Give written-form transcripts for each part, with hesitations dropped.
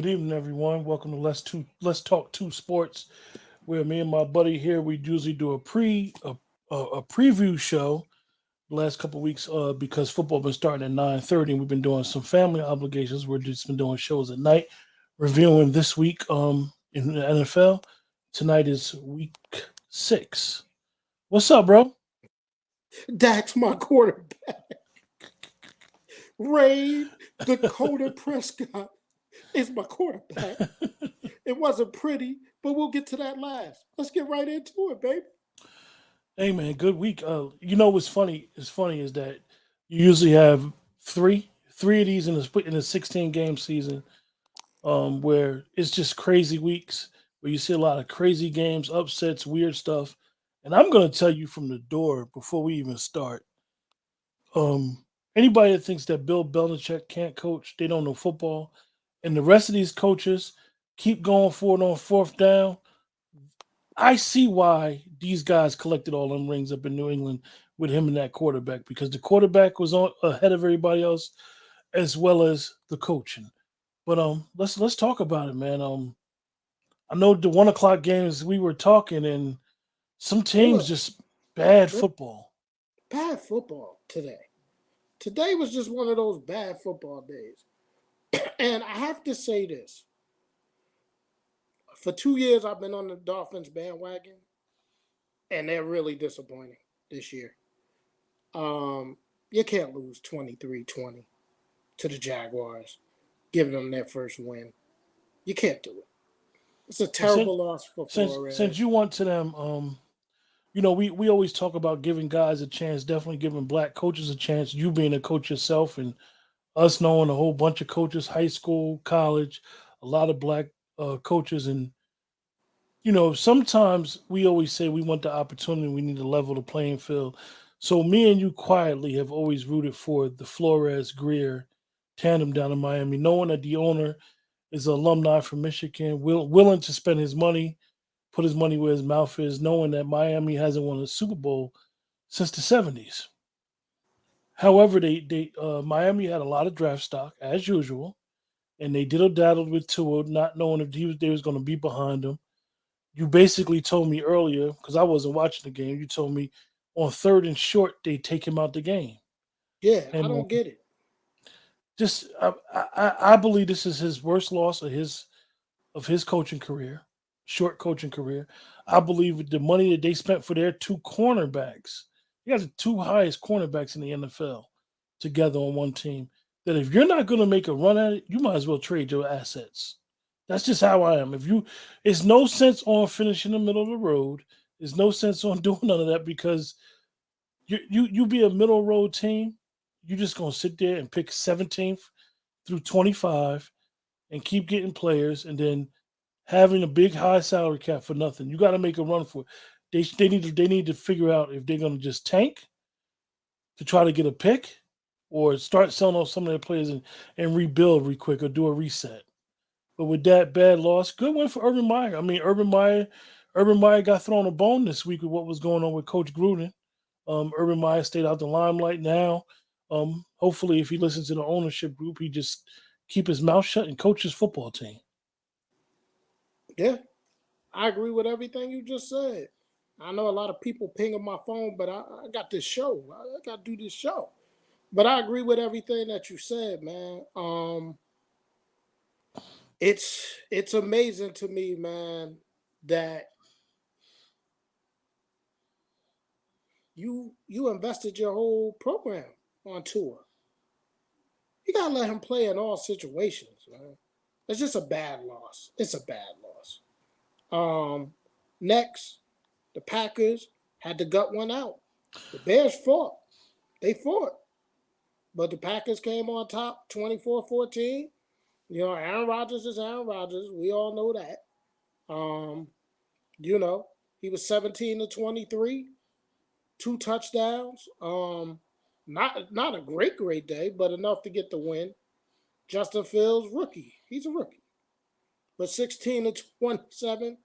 evening, everyone. Welcome to Let's Talk Two Sports, where me and my buddy here we usually do a preview show. The last couple of weeks, because football been starting at 9:30, and we've been doing some family obligations. We're just been doing shows at night, reviewing this week in the NFL. Tonight is week 6. What's up, bro? Dak's my quarterback. Ray Dakota Prescott is my quarterback. It wasn't pretty, but we'll get to that last. Let's get right into it, baby. Hey man, good week. You know what's funny? It's funny is that you usually have three of these in a 16 game season, where it's just crazy weeks where you see a lot of crazy games, upsets, weird stuff. And I'm gonna tell you from the door before we even start. Anybody that thinks that Bill Belichick can't coach, they don't know football. And the rest of these coaches keep going for it on fourth down. I see why these guys collected all them rings up in New England with him and that quarterback, because the quarterback was on ahead of everybody else as well as the coaching. But let's talk about it, man. I know the 1 o'clock games we were talking, and some They teams were just bad they're football. bad football today. Today was just one of those bad football days. And I have to say this. For 2 years, I've been on the Dolphins bandwagon, and they're really disappointing this year. You can't lose 23-20 to the Jaguars, giving them their first win. You can't do it. It's a And since terrible loss for since Flores. you went to them, we always talk about giving guys a chance, definitely giving black coaches a chance. You being a coach yourself, and us knowing a whole bunch of coaches, high school, college, a lot of black coaches, and sometimes we always say we want the opportunity, we need to level the playing field. So me and you quietly have always rooted for the Flores Greer tandem down in Miami, knowing that the owner is an alumni from Michigan, willing to spend his money, put his money where his mouth is, knowing that Miami hasn't won a Super Bowl since the '70s. However, they Miami had a lot of draft stock as usual, and they diddle daddled with Tua, not knowing if they was going to be behind him. You basically told me earlier, because I wasn't watching the game. You told me on third and short they take him out the game, Yeah, I and don't get it. just I believe this is his worst loss of his coaching career, short coaching career. I believe with the money that they spent for their two cornerbacks, you got the two highest cornerbacks in the NFL together on one team. That if you're not going to make a run at it, you might as well trade your assets. That's just how I am. It's no sense on finishing in the middle of the road. There's no sense on doing none of that, because you be a middle road team. You're just gonna sit there and pick 17th through 25 and keep getting players, and then having a big high salary cap for nothing. You got to make a run for it. They need to figure out if they're going to just tank to try to get a pick, or start selling off some of their players and rebuild real quick, or do a reset. But with that bad loss, good one for Urban Meyer. I mean, Urban Meyer got thrown a bone this week with what was going on with Coach Gruden. Urban Meyer stayed out the limelight now. Hopefully, if he listens to the ownership group, he just keep his mouth shut and coach his football team. Yeah, I agree with everything you just said. I know a lot of people pinging my phone, but I got this show. I got to do this show. But I agree with everything that you said, man. It's amazing to me, man, that you invested your whole program on tour. You gotta let him play in all situations, man. It's just a bad loss. It's a bad loss. Um, Next, the Packers had to gut one out. The Bears fought. They fought. But the Packers came on top 24-14. Aaron Rodgers is Aaron Rodgers. We all know that. Um, you know, he was 17 to 23, two touchdowns. Not a great day, but enough to get the win. Justin Fields, rookie. He's a rookie. But 16 to 27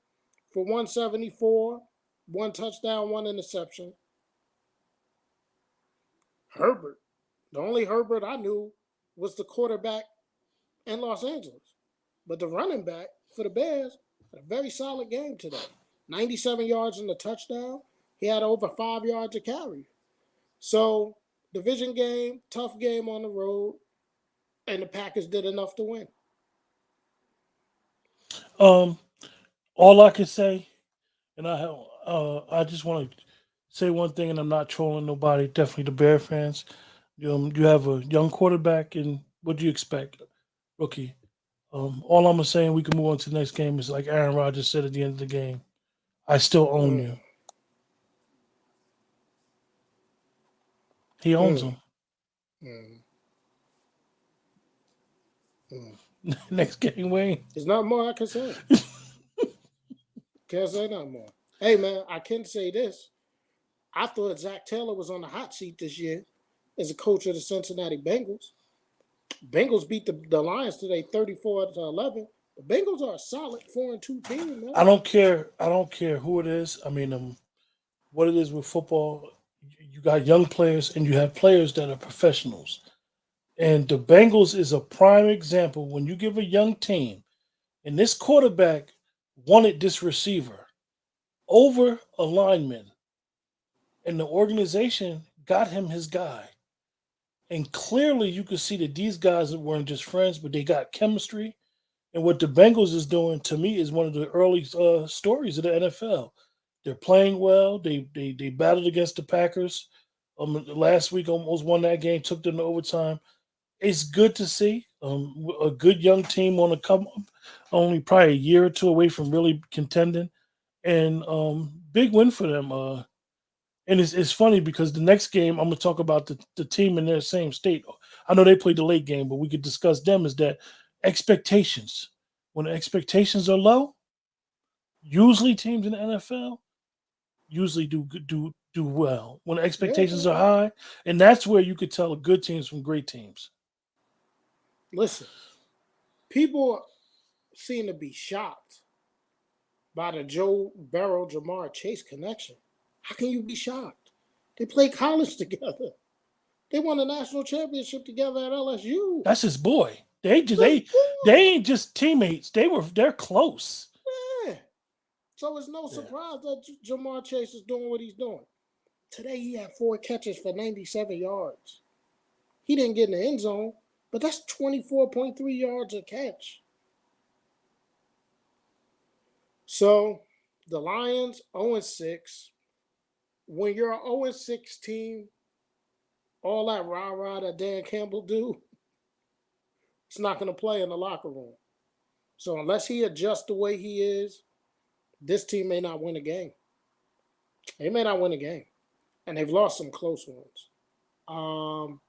for 174, one touchdown, one interception. Herbert. The only Herbert I knew was the quarterback in Los Angeles. But the running back for the Bears had a very solid game today. 97 yards in the touchdown. He had over 5 yards a carry. So, division game, tough game on the road, and the Packers did enough to win. Um, all I can say, and I just want to say one thing, and I'm not trolling nobody. Definitely the Bear fans. You have a young quarterback, and what do you expect, rookie? All I'm saying, we can move on to the next game. Is like Aaron Rodgers said at the end of the game, I still own Mm, you. He owns mm, them. mm, mm. Next game, Wayne. There's not more I can say. Can't say nothing more. Hey, man, I can say this. I thought Zach Taylor was on the hot seat this year as a coach of the Cincinnati Bengals. Bengals beat the Lions today 34-11. The Bengals are a solid 4-2 team, man. I don't care. I don't care who it is. I mean, what it is with football. You got young players, and you have players that are professionals. And the Bengals is a prime example. When you give a young team, and this quarterback wanted this receiver over a lineman, and the organization got him his guy. And clearly, you could see that these guys weren't just friends, but they got chemistry. And what the Bengals is doing to me is one of the early stories of the NFL. They're playing well. They battled against the Packers. Last week almost won that game, took them to overtime. It's good to see a good young team on the come up, only probably a year or two away from really contending, and big win for them. And it's funny because the next game I'm gonna talk about the team in their same state. I know they played the late game, but we could discuss them. Is that expectations? When the expectations are low, usually teams in the NFL usually do well. When the Yeah, expectations are high, and that's where you could tell good teams from great teams. listen, people seem to be shocked by the Joe Burrow Jamar Chase connection. How can you be shocked? They played college together. They won a national championship together at LSU. That's his boy. That's They good. ain't just teammates. They're close. Yeah. So it's no Yeah. surprise that Jamar Chase is doing what he's doing. Today he had 4 catches for 97 yards. He didn't get in the end zone, but that's 24.3 yards a catch. So the Lions 0-6. When you're an 0-6 team, all that rah-rah that Dan Campbell do, it's not going to play in the locker room. So unless he adjusts the way he is, this team may not win a game. They may not win a game. And they've lost some close ones.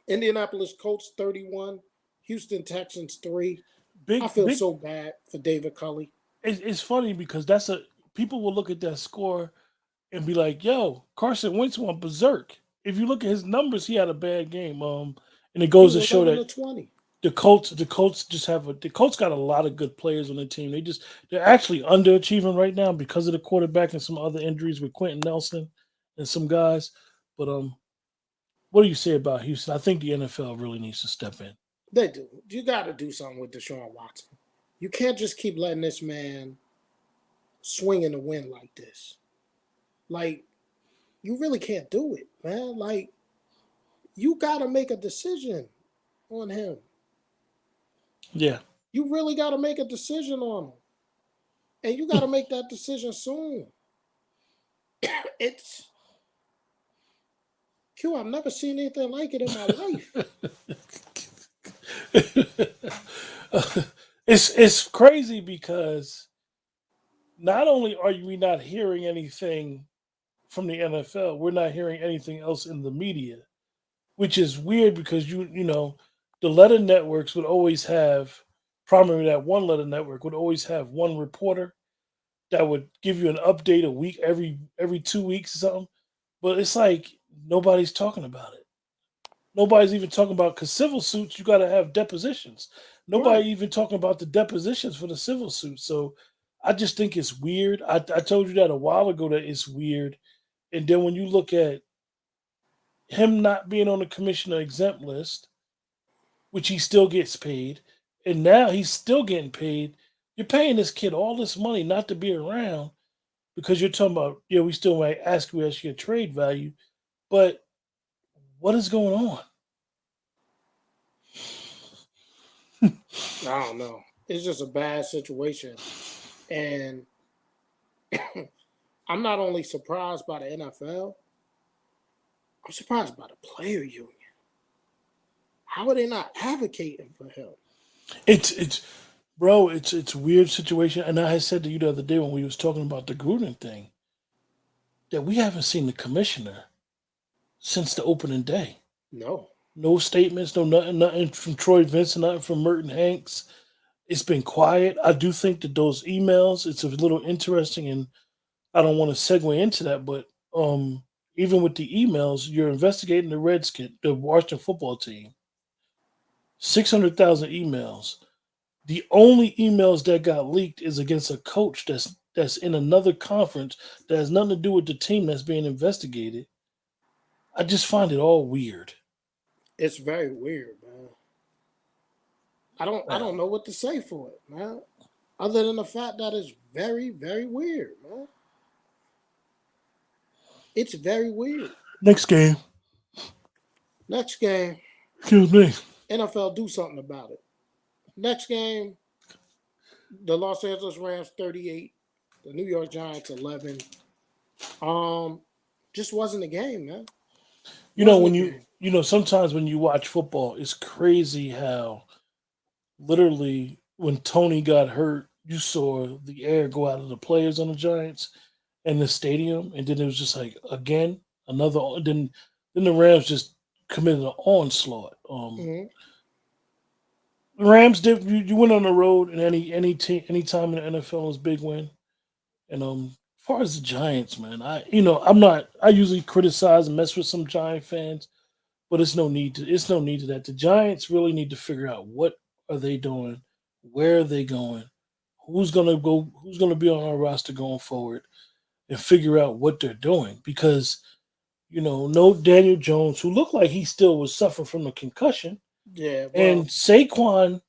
Indianapolis Colts 31, Houston Texans 3. I feel Big. so bad for David Culley. It's funny because people will look at that score and be like, "Yo, Carson Wentz went berserk." If you look at his numbers, he had a bad game. And it He goes was to show 11 that to 20. the Colts just the Colts got a lot of good players on the team. They're actually underachieving right now because of the quarterback and some other injuries with Quentin Nelson and some guys. But what do you say about Houston? I think the NFL really needs to step in. They do. You got to do something with Deshaun Watson. You can't just keep letting this man swing in the wind like this. Like, you really can't do it, man. Like, you got to make a decision on him. Yeah. You really got to make a decision on him. And you got to make that decision soon. It's Q, I've never seen anything like it in my life. It's crazy because not only are we not hearing anything from the NFL, we're not hearing anything else in the media, which is weird because you know the letter networks would always have primarily that one letter network would always have one reporter that would give you an update a week every 2 weeks or something. But it's like nobody's talking about it. Nobody's even talking about because civil suits you got to have depositions. Nobody Right. even talking about the depositions for the civil suits. So I just think it's weird. I told you that a while ago that it's weird. And then when you look at him not being on the commissioner exempt list, which he still gets paid, and now he's still getting paid. You're paying this kid all this money not to be around because you're talking about, yeah, we still might ask you as your trade value, but what is going on? I don't know. It's just a bad situation. And I'm not only surprised by the NFL, I'm surprised by the player union. How are they not advocating for him? It's bro, it's a weird situation. And I had said to you the other day when we was talking about the Gruden thing that we haven't seen the commissioner since the opening day. No. No statements, no nothing from Troy Vincent, nothing from Merton Hanks. It's been quiet. I do think that those emails, it's a little interesting, and I don't want to segue into that, but even with the emails, you're investigating the Redskins, the Washington football team. 600,000 emails. The only emails that got leaked is against a coach that's in another conference that has nothing to do with the team that's being investigated. I just find it all weird. It's very weird, man. I don't know what to say for it, man. Other than the fact that it's very, very weird, man. It's very weird. Next game. Next game, Excuse me. NFL do something about it. Next game, the Los Angeles Rams 38, the New York Giants 11. Just wasn't a game, man. You know, Wasn't when a you game. you know, sometimes when you watch football, it's crazy how literally when Tony got hurt, you saw the air go out of the players on the Giants and the stadium, and then it was just like again another. Then the Rams just committed an onslaught. Mhm. The Rams did. You went on the road, and any team, any time in the NFL is big win. And as far as the Giants, man, I'm not. I usually criticize and mess with some Giant fans, but it's no need to. It's no need to that. The Giants really need to figure out what are they doing, where are they going, who's gonna go, who's gonna be on our roster going forward, and figure out what they're doing because no Daniel Jones, who looked like he still was suffering from a concussion, Yeah, and well, Saquon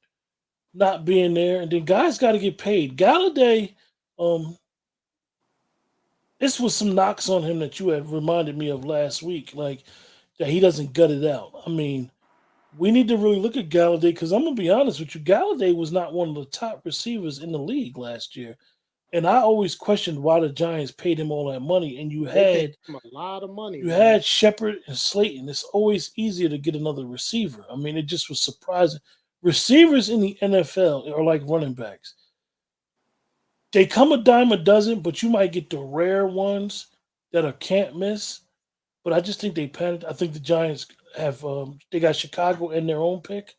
not being there, and then guys got to get paid. Galladay, um, this was some knocks on him that you had reminded me of last week, like that he doesn't gut it out. I mean, we need to really look at Galladay because I'm gonna be honest with you, Galladay was not one of the top receivers in the league last year, and I always questioned why the Giants paid him all that money. And you they paid had him a lot of money, you man. had Shepard and Slayton. It's always easier to get another receiver. I mean, it just was surprising. Receivers in the NFL are like running backs. They come a dime a dozen, but you might get the rare ones that are can't miss. But I just think they panicked. I think the Giants have they got Chicago in their own pick.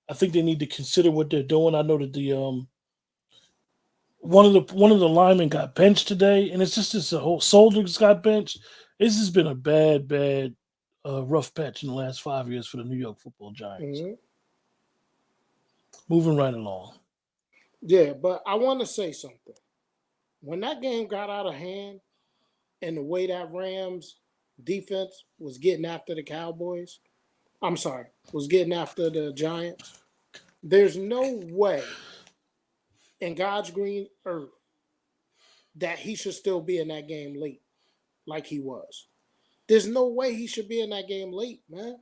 I think they need to consider what they're doing. I know that the one of the linemen got benched today, and it's just this whole soldiers got benched. This has been a bad, rough patch in the last 5 years for the New York Football Giants. Hmm. Moving right along. Yeah, but I want to say something. When that game got out of hand and the way that Rams defense was getting after the Cowboys, I'm sorry, was getting after the Giants, there's no way in God's green earth that he should still be in that game late like he was. There's no way he should be in that game late, man.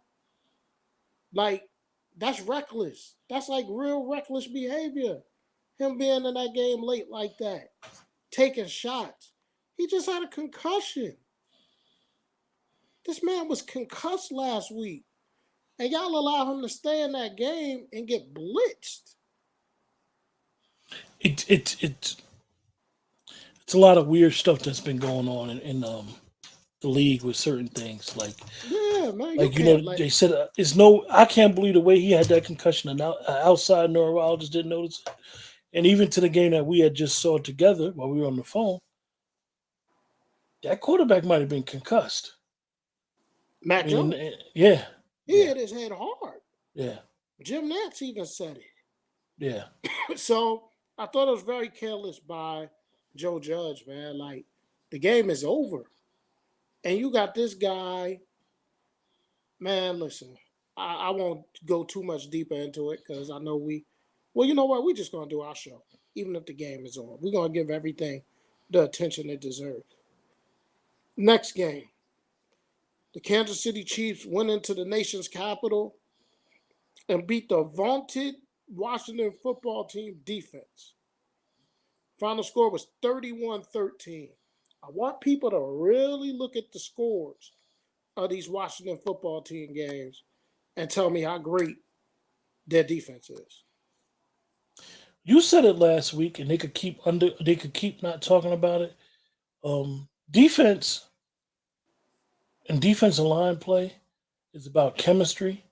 Like, that's reckless. That's like real reckless behavior. Him being in that game late like that, taking shots. He just had a concussion. This man was concussed last week. And y'all allow him to stay in that game and get blitzed. It's a lot of weird stuff that's been going on in the league with certain things Yeah, man, you like can't let they said it's no. I can't believe the way he had that concussion and outside neurologist didn't notice it. And even to the game that we had just saw together while we were on the phone, that quarterback might have been concussed. I Mac mean, Jones. yeah, He yeah, hit his head hard. yeah, Jim Nance even said yeah. it. So I thought it was very careless by Joe Judge, man. Like, the game is over. And you got this guy, man, listen, I won't go too much deeper into it because I know Well, you know what? We're just gonna do our show, even if the game is on. We're gonna give everything the attention it deserves. Next game, the Kansas City Chiefs went into the nation's capital and beat the vaunted Washington football team defense. Final score was 31-13. I want people to really look at the scores of these Washington football team games and tell me how great their defense is. You said it last week, and they could keep not talking about it. Defense and defensive line play is about chemistry,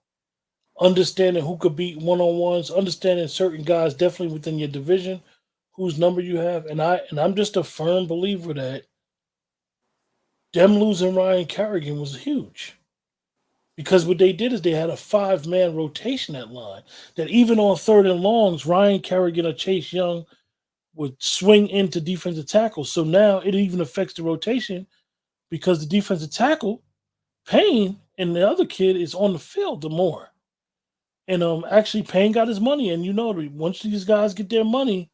understanding who could beat one on ones, understanding certain guys definitely within your division, whose number you have, and I'm just a firm believer that them losing Ryan Kerrigan was huge. Because what they did is they had a 5-man rotation at line. That even on third and longs, Ryan Kerrigan or Chase Young would swing into defensive tackle. So now it even affects the rotation because the defensive tackle, Payne, and the other kid is on the field the more. And actually Payne got his money. And once these guys get their money,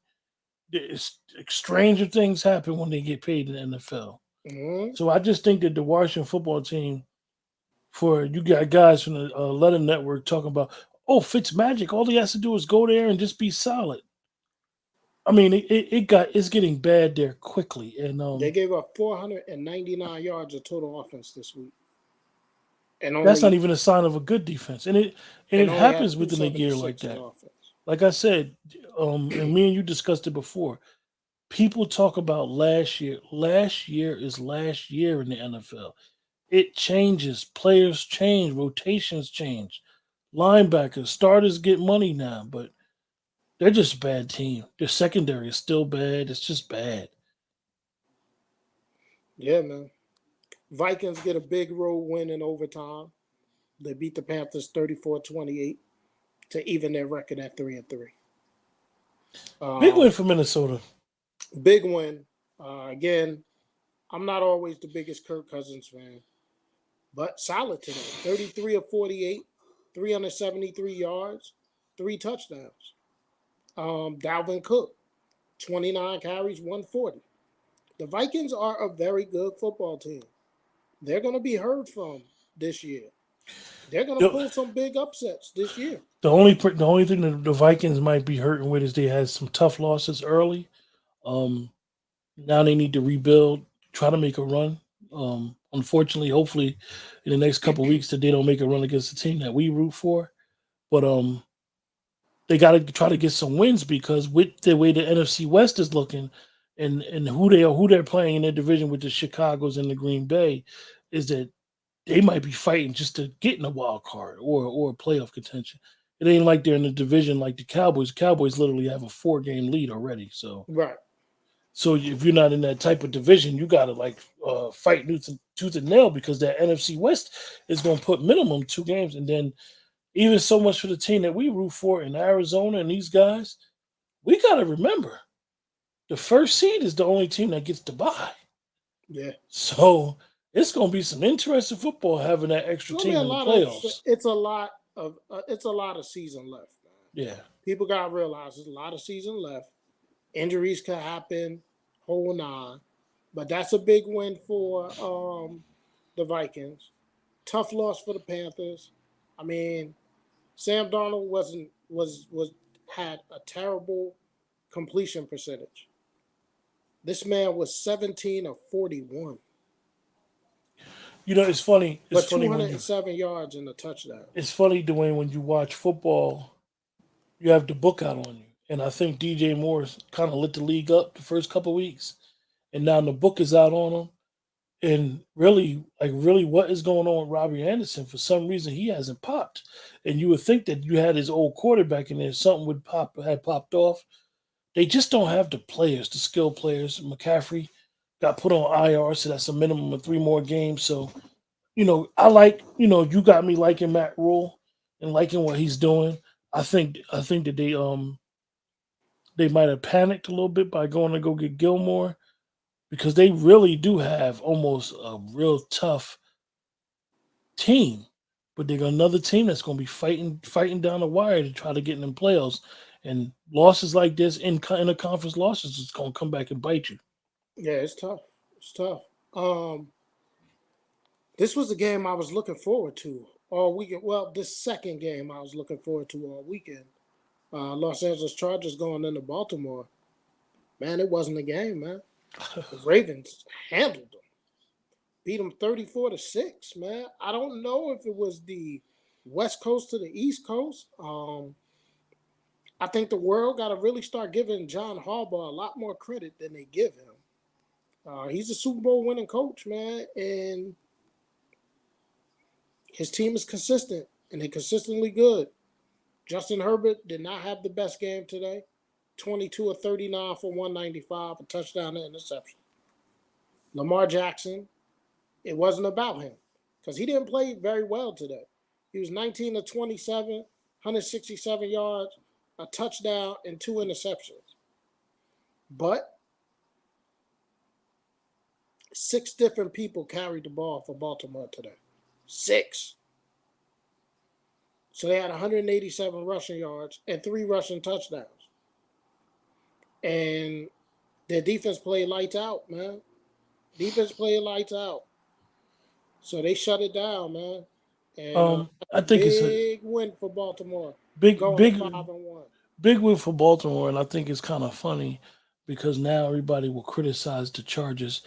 stranger things happen when they get paid in the NFL. Mm-hmm. So I just think that the Washington football team, for you got guys from the Letter Network talking about, Fitz Magic, all he has to do is go there and just be solid. I mean, it's getting bad there quickly, and they gave up 499 yards of total offense this week, and that's not even a sign of a good defense. And it happens within a year 276 like that. on offense. Like I said, and me and you discussed it before. People talk about last year. Last year is last year in the NFL. It changes. Players change. Rotations change. Linebackers, starters get money now, but they're just a bad team. Their secondary is still bad. It's just bad. Yeah, man. Vikings get a big road win in overtime. They beat the Panthers 34-28 to even their record at 3-3. Big win for Minnesota. Big win. Again, I'm not always the biggest Kirk Cousins fan, but solid today. 33 of 48, 373 yards, 3 touchdowns. Dalvin Cook, 29 carries, 140. The Vikings are a very good football team. They're going to be heard from this year. They're going to pull some big upsets this year. The only thing that the Vikings might be hurting with is they had some tough losses early. Now they need to rebuild, try to make a run. Unfortunately, hopefully, in the next couple of weeks that they don't make a run against the team that we root for. But they got to try to get some wins because with the way the NFC West is looking and who they're playing in their division with the Chicago's and the Green Bay, is that they might be fighting just to get in a wild card or playoff contention. It ain't like they're in a division like the Cowboys. Cowboys literally have a 4-game lead already. So right. So if you're not in that type of division, you got to fight tooth and nail because that NFC West is going to put minimum 2 games. And then even so much for the team that we root for in Arizona and these guys, we got to remember the first seed is the only team that gets to bye. Yeah. So it's going to be some interesting football having that extra team in the playoffs. It's a lot of season left, man. Yeah. People got to realize there's a lot of season left. Injuries could happen, whole 9. But that's a big win for the Vikings. Tough loss for the Panthers. I mean, Sam Darnold had a terrible completion percentage. This man was 17 of 41. It's funny. But 207 yards and a touchdown. It's funny, Dwayne, when you watch football, you have the book out on you. And I think DJ Moore's kind of lit the league up the first couple of weeks. And now the book is out on him. And really, what is going on with Robbie Anderson? For some reason, he hasn't popped. And you would think that you had his old quarterback in there, something had popped off. They just don't have the players, the skilled players. McCaffrey got put on IR, so that's a minimum of 3 more games. So, you got me liking Matt Rule and liking what he's doing. I think that they might have panicked a little bit by going to go get Gilmore because they really do have almost a real tough team. But they got another team that's going to be fighting down the wire to try to get in the playoffs. And losses like this in a conference losses is going to come back and bite you. Yeah, it's tough. It's tough. This was the game I was looking forward to all weekend. Well, this second game I was looking forward to all weekend. Los Angeles Chargers going into Baltimore. Man, it wasn't a game, man. The Ravens handled them. Beat them 34-6, man. I don't know if it was the West Coast to the East Coast. I think the world got to really start giving John Harbaugh a lot more credit than they give him. He's a Super Bowl winning coach, man, and his team is consistent, and they're consistently good. Justin Herbert did not have the best game today. 22 of 39 for 195, a touchdown and interception. Lamar Jackson, it wasn't about him because he didn't play very well today. He was 19 of 27, 167 yards, a touchdown, and 2 interceptions. But 6 different people carried the ball for Baltimore today. 6. So they had 187 rushing yards and 3 rushing touchdowns. And their defense played lights out, man. Defense played lights out. So they shut it down, man. And I think it's a big win for Baltimore. big Going big 5-1. big win for Baltimore, and I think it's kind of funny because now everybody will criticize the Chargers.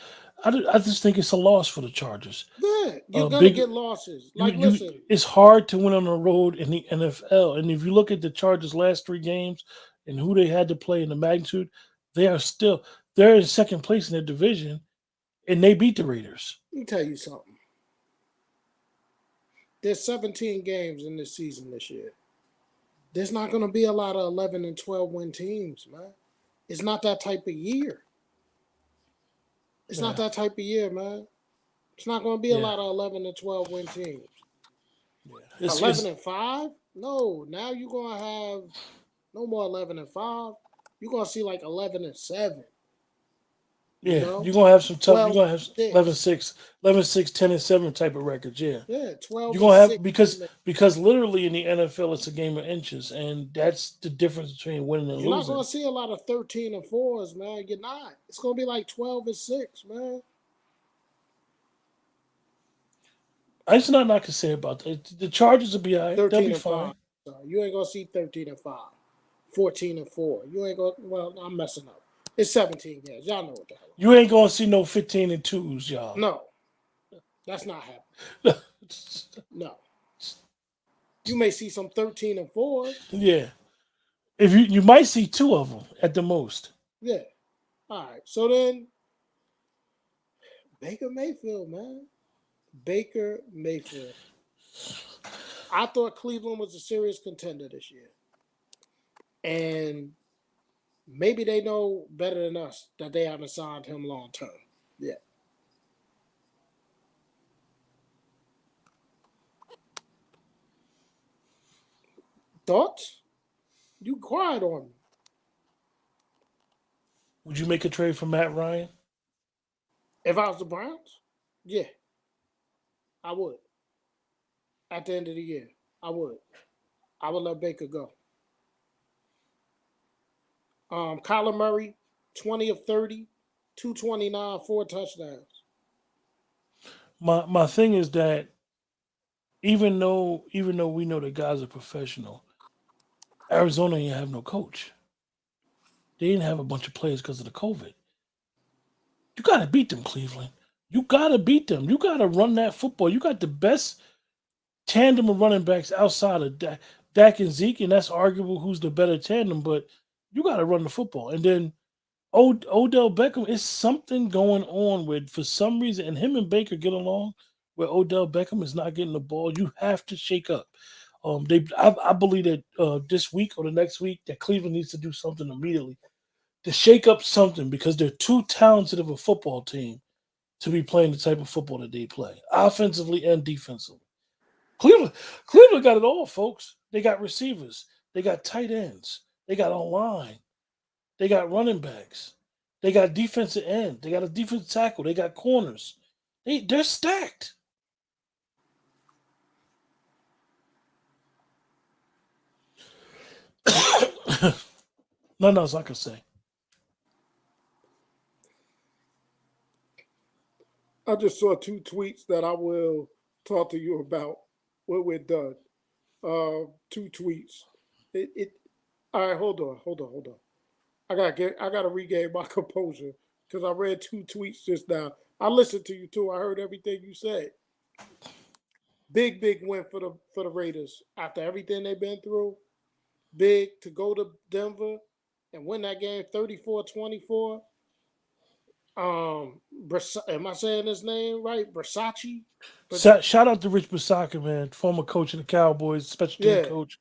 I just think it's a loss for the Chargers. Yeah, you're gonna Big get losses. you, Like, you listen, it's hard to win on the road in the NFL. And if you look at the Chargers' last 3 games and who they had to play in the magnitude, they're in second place in their division, and they beat the Raiders. let me tell you something. There's 17 games in this season this year. There's not gonna be a lot of 11 and 12 win teams, man. It's not that type of year. It's not Yeah, that type of year, man. It's not going to be a yeah, lot of 11 and 12 win teams. yeah. 11 and 5? No, now you're going to have no more 11 and 5. You're going to see like 11 and 7, you Yeah, know? you're gonna have some tough. You're 12 gonna have and 11 6. 6, 11 6, 10 and 7 type of records. Yeah, Yeah, you're 12 and gonna have 6. because literally in the NFL it's a game of inches, and that's the difference between winning and You're not going losing. to see a lot of 13 and 4s, man. You're not. It's going to be like 12 and 6, man. It's not to say about that. The Chargers will be all right. They'll 13 be and 5. fine. Sorry. You ain't going to see 13 and 5. 14 and 4. You ain't going to, well, I'm messing up. It's 17 games. Y'all know what the hell. You ain't gonna see no 15 and 2s, y'all. No, that's not happening. No. You may see some 13 and 4s. Yeah, if you might see 2 of them at the most. Yeah. All right. So then, Baker Mayfield, man. Baker Mayfield. I thought Cleveland was a serious contender this year. And maybe they know better than us that they haven't signed him long term. Yeah. Thoughts? You quiet on me. Would you make a trade for Matt Ryan? If I was the Browns, yeah, I would. At the end of the year, I would. I would let Baker go. Kyler Murray, 20 of 30, 229, 4 touchdowns. My thing is that even though we know the guys are professional, Arizona didn't have no coach. They didn't have a bunch of players because of the COVID. You got to beat them, Cleveland. You got to beat them. You got to run that football. You got the best tandem of running backs outside of Dak and Zeke, and that's arguable who's the better tandem, but you got to run the football. And then Odell Beckham, is something going on with, for some reason, and him and Baker get along, where Odell Beckham is not getting the ball. You have to shake up. I believe that this week or the next week that Cleveland needs to do something immediately to shake up something because they're too talented of a football team to be playing the type of football that they play, offensively and defensively. Cleveland got it all, folks. They got receivers. They got tight ends. They got a line. They got running backs. They got defensive end. They got a defensive tackle. They got corners. They're stacked. Nothing else I can say. I just saw 2 tweets that I will talk to you about when we're done. 2 tweets. It. All right, hold on. I gotta regain my composure because I read 2 tweets just now. I listened to you too. I heard everything you said. Big win for the Raiders after everything they've been through. Big to go to Denver and win that game 34-24. Am I saying his name right? Versace? But Shout out to Rich Bisaccia, man, former coach of the Cowboys, special team yeah, coach.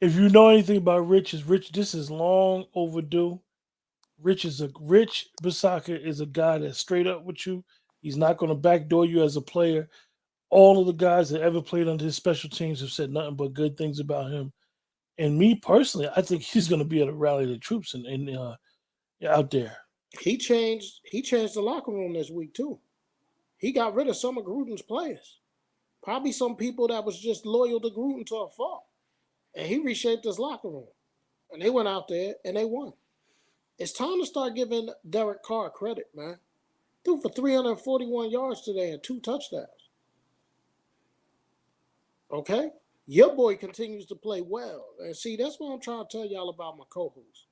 If you know anything about Rich, this is long overdue. Rich Bisaccia is a guy that's straight up with you. He's not going to backdoor you as a player. All of the guys that ever played under his special teams have said nothing but good things about him. And me personally, I think he's going to be able to rally the troops out there. he changed the locker room this week too. He got rid of some of Gruden's players. Probably some people that was just loyal to Gruden to a fault. And he reshaped his locker room. And they went out there and they won. It's time to start giving Derek Carr credit, man. Threw for 341 yards today and 2 touchdowns. Okay? Your boy continues to play well. And see, that's what I'm trying to tell y'all about my co-hosts.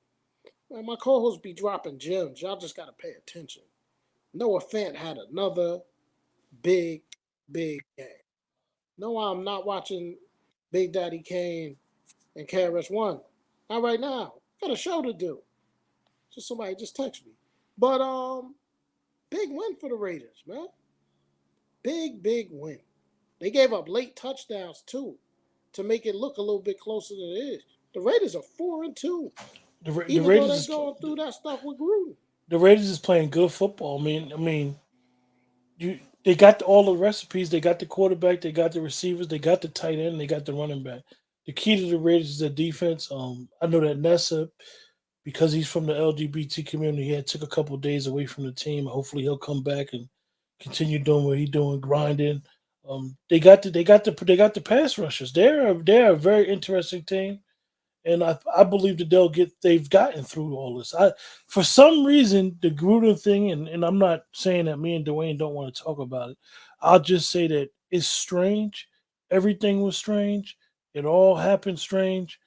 Man, my co-hosts be dropping gems. Y'all just got to pay attention. Noah Fant had another big game. No, I'm not watching Big Daddy Kane and KRS-One. Not right now. Got a show to do. Somebody just text me. But big win for the Raiders, man. Big win. They gave up late touchdowns too to make it look a little bit closer than it is. The Raiders are 4-2. The Even Raiders though they're going through that stuff with Gruden. The Raiders is playing good football. I mean, they got all the recipes. They got the quarterback. They got the receivers. They got the tight end. They got the running back. The key to the Raiders is their defense. I know that Nessa, because he's from the LGBT community, he took a couple of days away from the team. Hopefully, he'll come back and continue doing what he's doing, grinding. They got the pass rushers. They're a very interesting team, and I believe that they've gotten through all this. For some reason, the Gruden thing, and I'm not saying that me and Dwayne don't want to talk about it. I'll just say that it's strange. Everything was strange. It all happened strange,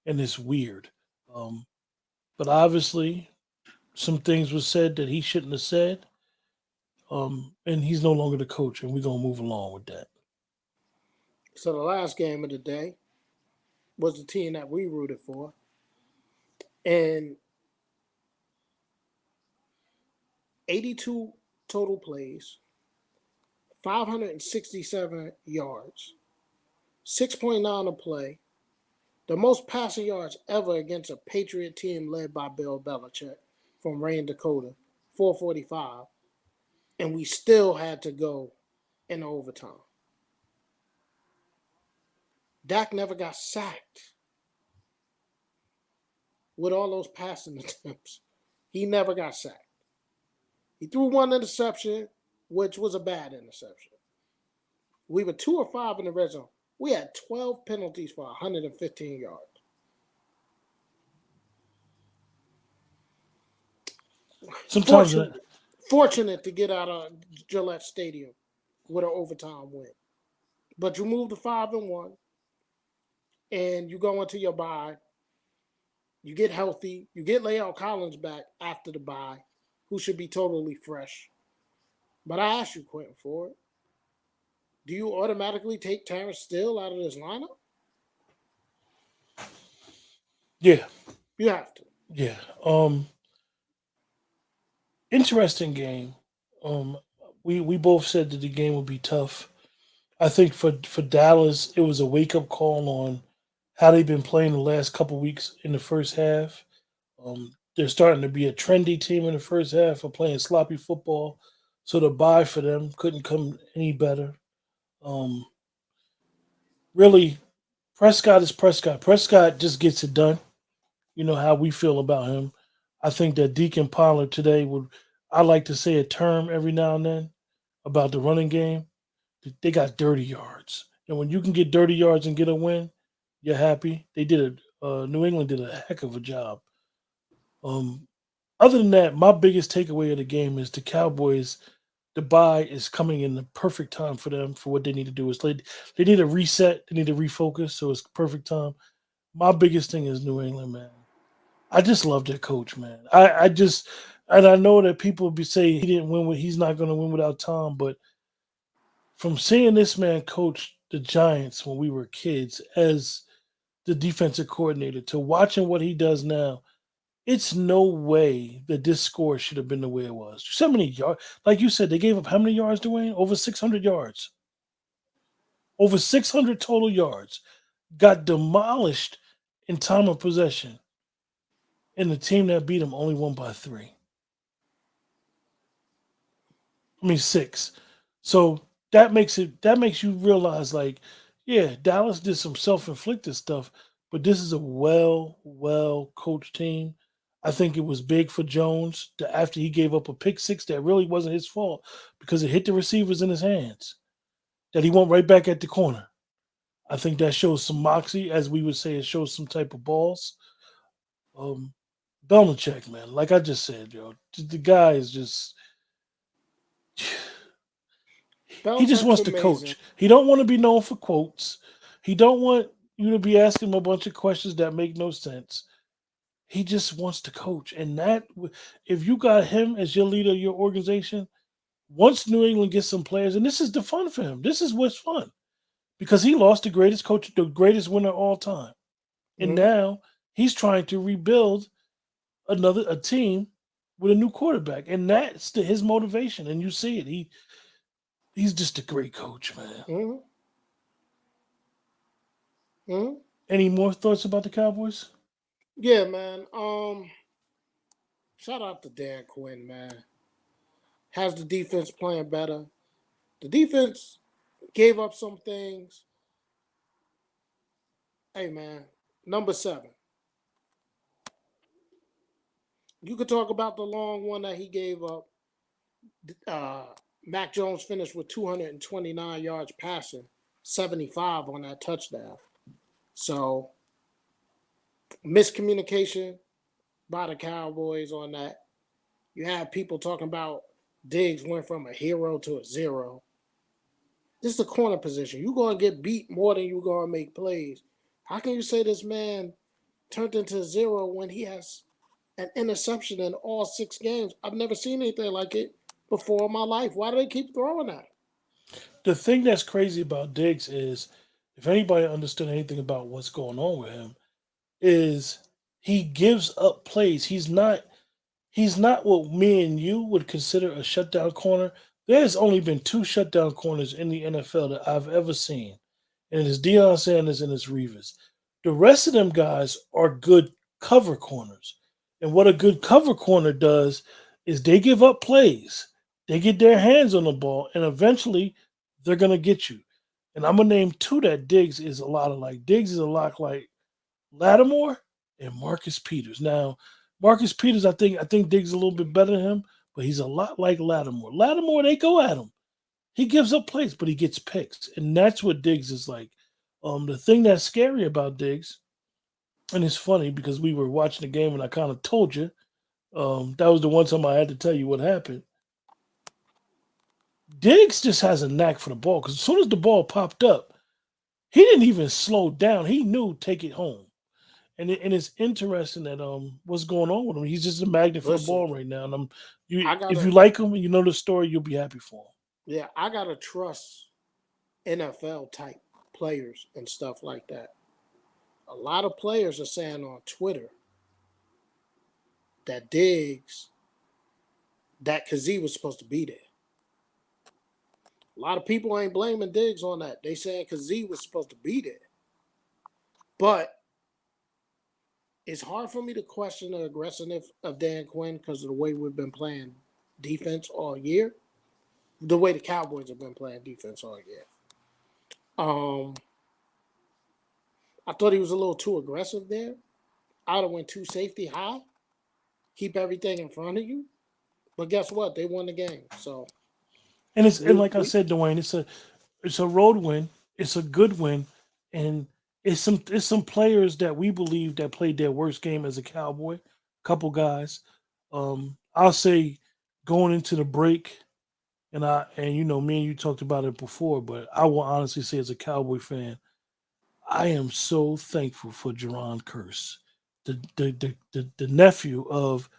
and it's weird. But obviously, some things were said that he shouldn't have said. And he's no longer the coach, and we're gonna move along with that. So the last game of the day was the team that we rooted for. And 82 total plays, 567 yards, 6.9 a play, the most passing yards ever against a Patriot team led by Bill Belichick from Rain, Dakota, 445. And we still had to go in overtime. Dak never got sacked with all those passing attempts. He never got sacked. He threw one interception, which was a bad interception. We were 2 or 5 in the red zone. We had 12 penalties for 115 yards. Sometimes Fortunate to get out of Gillette Stadium with an overtime win. But you move to 5-1, and you go into your bye. You get healthy. You get La'el Collins back after the bye, who should be totally fresh. But I asked you, Quentin Ford, do you automatically take Terrence Steele out of this lineup? Yeah. You have to. Yeah. Interesting game. We both said that the game would be tough. I think for Dallas, it was a wake up call on how they've been playing the last couple weeks in the first half. They're starting to be a trendy team in the first half of playing sloppy football. So the bye for them couldn't come any better. Really, Prescott is Prescott. Prescott just gets it done. You know how we feel about him. I think that Deacon Pollard today I like to say a term every now and then about the running game. They got dirty yards. And when you can get dirty yards and get a win, you're happy. New England did a heck of a job. Um, Other than that, my biggest takeaway of the game is the Cowboys. The bye is coming in the perfect time for them for what they need to do. Is they need a reset, they need to refocus, so it's perfect time. My biggest thing is New England, man. I just love their coach, man. I just and I know that people be saying he didn't win with he's not going to win without Tom, but from seeing this man coach the Giants when we were kids as the defensive coordinator to watching what he does now, it's no way that this score should have been the way it was. So many yards, like you said, they gave up how many yards, Dwayne? Over 600 yards, over 600 total yards. Got demolished in time of possession, and the team that beat them only won by 3. I mean 6. So that makes you realize, like, yeah, Dallas did some self-inflicted stuff, but this is a well coached team. I think it was big for Jones after he gave up a pick six that really wasn't his fault because it hit the receivers in his hands. That he went right back at the corner. I think that shows some moxie, as we would say, it shows some type of balls. Um, Belichick, man, like I just said, the guy is just he just Belichick's wants to amazing. coach. He don't want to be known for quotes. He don't want you to be asking him a bunch of questions that make no sense. He just wants to coach, and if you got him as your leader of your organization, once New England gets some players, and this is the fun for him. This is what's fun because he lost the greatest coach, the greatest winner of all time, and Mhm. now he's trying to rebuild a team with a new quarterback, and that's his motivation. And you see it. He's just a great coach, man. Mhm. Mhm. Any more thoughts about the Cowboys? Yeah, man. Shout out to Dan Quinn, man. Has the defense playing better? The defense gave up some things. Hey, man. Number 7. You could talk about the long one that he gave up. Uh, Mac Jones finished with 229 yards passing, 75 on that touchdown. So miscommunication by the Cowboys on that. You have people talking about Diggs went from a hero to a 0. This is the corner position. You're going to get beat more than you're going to make plays. How can you say this man turned into a 0 when he has an interception in all 6 games? I've never seen anything like it before in my life. Why do they keep throwing that? The thing that's crazy about Diggs is, if anybody understood anything about what's going on with him, is he gives up plays. He's not what me and you would consider a shutdown corner. There's only been 2 shutdown corners in the NFL that I've ever seen, and it's Deion Sanders and it's Reeves. The rest of them guys are good cover corners. And what a good cover corner does is they give up plays. They get their hands on the ball, and eventually they're gonna get you. And I'm gonna name 2 that Diggs is a lot of like. Diggs is a lot like Lattimore and Marcus Peters. Now, Marcus Peters, I think Diggs is a little bit better than him, but he's a lot like Lattimore. Lattimore, they go at him. He gives up plays, but he gets picks, and that's what Diggs is like. The thing that's scary about Diggs, and it's funny because we were watching the game and I kind of told you. That was the one time I had to tell you what happened. Diggs just has a knack for the ball because as soon as the ball popped up, he didn't even slow down. He knew take it home. And it's interesting that what's going on with him. He's just a magnet for the Listen, ball right now. And I if you gotta like him and you know the story, you'll be happy for him. yeah, I gotta trust NFL type players and stuff like that. A lot of players are saying on Twitter that Diggs, that Kazee was supposed to be there. A lot of people ain't blaming Diggs on that. They saying Kazee was supposed to be there. But it's hard for me to question the aggressiveness of Dan Quinn because of the way we've been playing defense all year. The way the Cowboys have been playing defense all year. Um, I thought he was a little too aggressive there. I'd have went too safety high, keep everything in front of you. But guess what? They won the game. So And we like I we said, Dwayne, it's a road win. It's a good win, and it's some players that we believe that played their worst game as a Cowboy couple guys. I'll say going into the break, and me and you talked about it before, but I will honestly say as a Cowboy fan, I am so thankful for Jerron Curse, the nephew of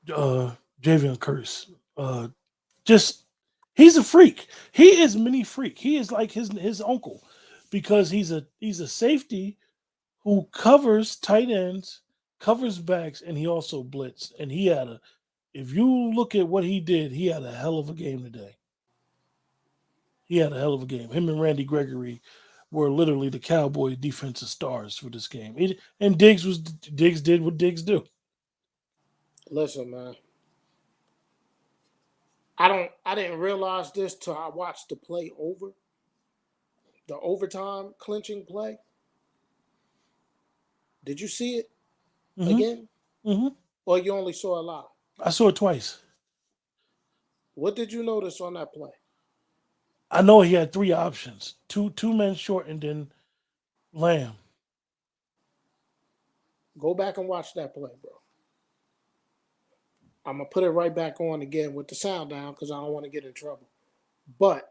Javion Curse. Uh, just he's a freak. He is mini freak. He is like his uncle because he's a safety who covers tight ends, covers backs, and he also blitz. And he had a if you look at what he did, he had a hell of a game today. He had a hell of a game. Him and Randy Gregory were literally the Cowboys defensive stars for this game. And Diggs did what Diggs do. Listen, man. I didn't realize this till I watched the play over. The overtime clinching play. Did you see it again? Mm-hmm. Or you only saw it live? I saw it twice. What did you notice on that play? I know he had three options: two men short, and then Lamb. Go back and watch that play, bro. I'm gonna put it right back on again with the sound down because I don't want to get in trouble. But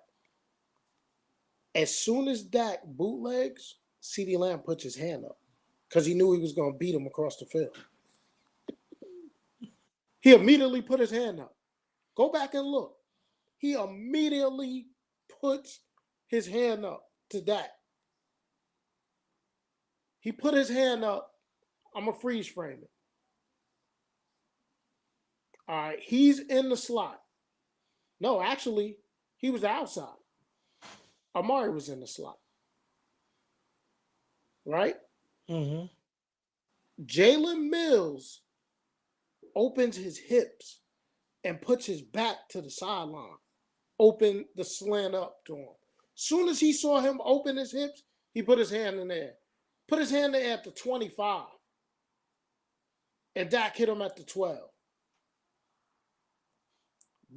as soon as Dak bootlegs, CeeDee Lamb puts his hand up because he knew he was gonna beat him across the field. He immediately put his hand up. Go back and look. He immediately puts his hand up to Dak. He put his hand up. I'm gonna freeze frame it. All right, he's in the slot. No, actually, he was outside. Amari was in the slot. Right? Mm-hmm. Jalen Mills opens his hips and puts his back to the sideline. Open the slant up to him. Soon as he saw him open his hips, he put his hand in there. Put his hand there at the 25. And Dak hit him at the 12.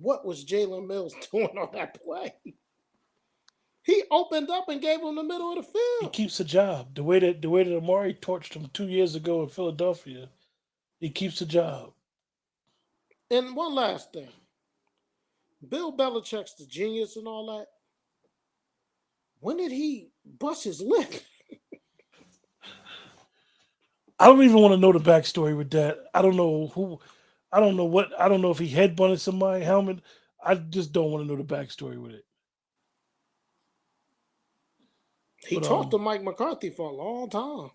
What was Jalen Mills doing on that play? He opened up and gave him the middle of the He field. keeps a job. The way that Amari torched him 2 years ago in Philadelphia, he keeps a job. And one last thing. Bill Belichick's the genius and all that. When did he bust his lip? I don't even want to know the backstory with that. I don't know who. I don't know what. I don't know if he headbutted somebody's helmet. I just don't want to know the backstory with it. He But talked to Mike McCarthy for a long time.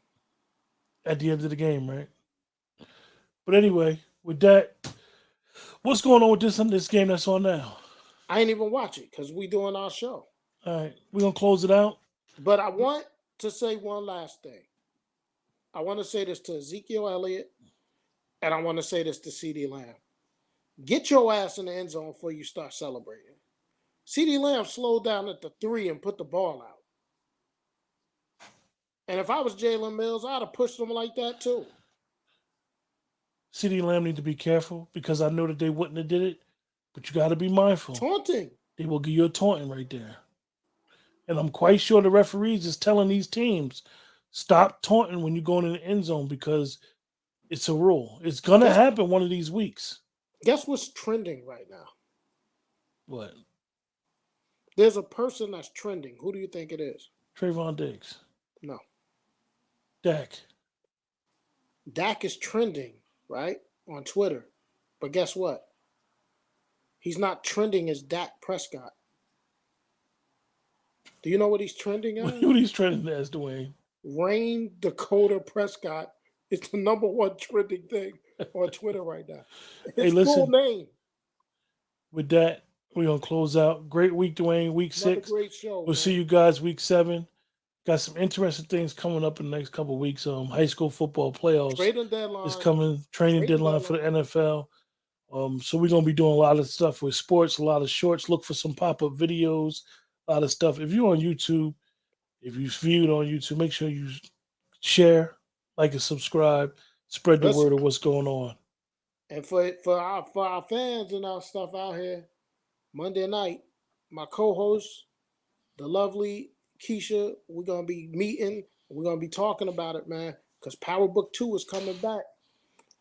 At the end of the game, right? But anyway, with that, what's going on with this game that's on now? I ain't even watch it because we doing our show. All right, we're gonna close it out. But I want to say one last thing. I want to say this to Ezekiel Elliott, and I want to say this to CeeDee Lamb. Get your ass in the end zone before you start celebrating. CeeDee Lamb slowed down at the 3 and put the ball out. And if I was Jalen Mills, I'd have pushed him like that too. CeeDee Lamb need to be careful because I know that they wouldn't have did it, but you got to be mindful. Taunting. They will give you a taunting right there. And I'm quite sure the referees is telling these teams, stop taunting when you go in the end zone because it's a rule. It's going to happen one of these weeks. Guess what's trending right now? What? There's a person that's trending. Who do you think it is? Trayvon Diggs. No. Dak. Dak is trending, right, on Twitter. But guess what? He's not trending as Dak Prescott. Do you know what he's trending as? What he's trending as, Dwayne? Rain Dakota Prescott is the number one trending thing on Twitter right now. His full name. With that, we're going to close out. Great week, Dwayne. Week 6. Great show. We'll see you guys week 7. Got some interesting things coming up in the next couple of weeks. High school football playoffs trading deadline is coming. Training deadline for the NFL. So we're gonna be doing a lot of stuff with sports, a lot of shorts. Look for some pop-up videos, a lot of stuff. If you're on YouTube, if you viewed on YouTube, make sure you share, like, and subscribe. Spread the word of what's going on. And for our fans and our stuff out here, Monday night, my co-host, the lovely Keisha, we're going to be meeting. We're going to be talking about it, man, because Power Book 2 is coming back.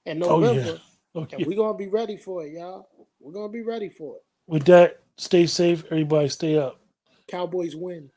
in Oh yeah. November, Oh and yeah. we're gonna be ready for it, y'all. We're gonna be ready for it. With that, stay safe. Everybody, stay up. Cowboys win.